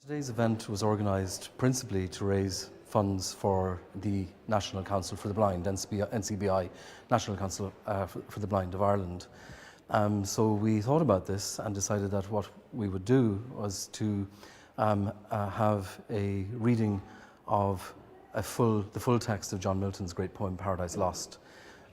Today's event was organised principally to raise funds for the National Council for the Blind, NCBI, National Council for the Blind of Ireland. So we thought about this and decided that what we would do was to have a reading of the full text of John Milton's great poem Paradise Lost.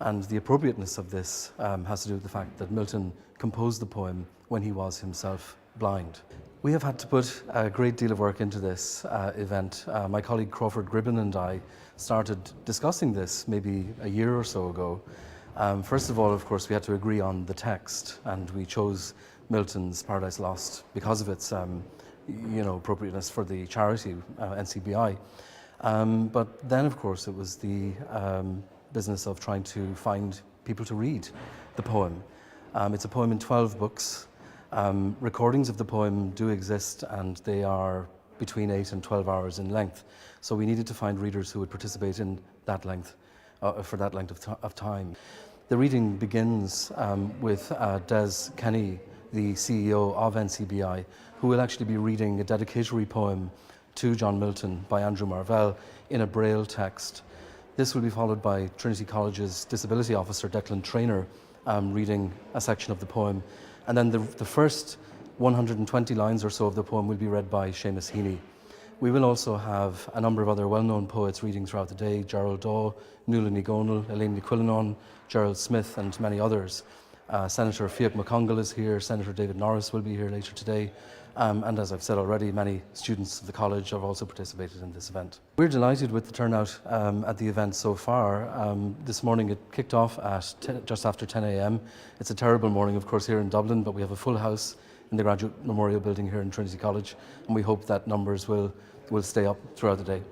And the appropriateness of this has to do with the fact that Milton composed the poem when he was himself blind. We have had to put a great deal of work into this event. My colleague Crawford Gribben and I started discussing this maybe a year or so ago. First of all, of course, we had to agree on the text, and we chose Milton's Paradise Lost because of its appropriateness for the charity, NCBI. But then, of course, it was the business of trying to find people to read the poem. It's a poem in 12 books. Recordings of the poem do exist, and they are between 8 and 12 hours in length. So we needed to find readers who would participate in that length, for that length of time. The reading begins with Des Kenny, the CEO of NCBI, who will actually be reading a dedicatory poem to John Milton by Andrew Marvell in a Braille text. This will be followed by Trinity College's disability officer, Declan Traynor, reading a section of the poem. And then the first 120 lines or so of the poem will be read by Seamus Heaney. We will also have a number of other well-known poets reading throughout the day: Gerald Daw, Nuala Ní Dhomhnaill, Elaine Quillinan, Gerald Smith, and many others. Senator Fiach McCongill is here, Senator David Norris will be here later today, and as I've said already, many students of the college have also participated in this event. We're delighted with the turnout at the event so far. This morning it kicked off at just after 10 a.m. It's a terrible morning, of course, here in Dublin, but we have a full house in the Graduate Memorial Building here in Trinity College, and we hope that numbers will stay up throughout the day.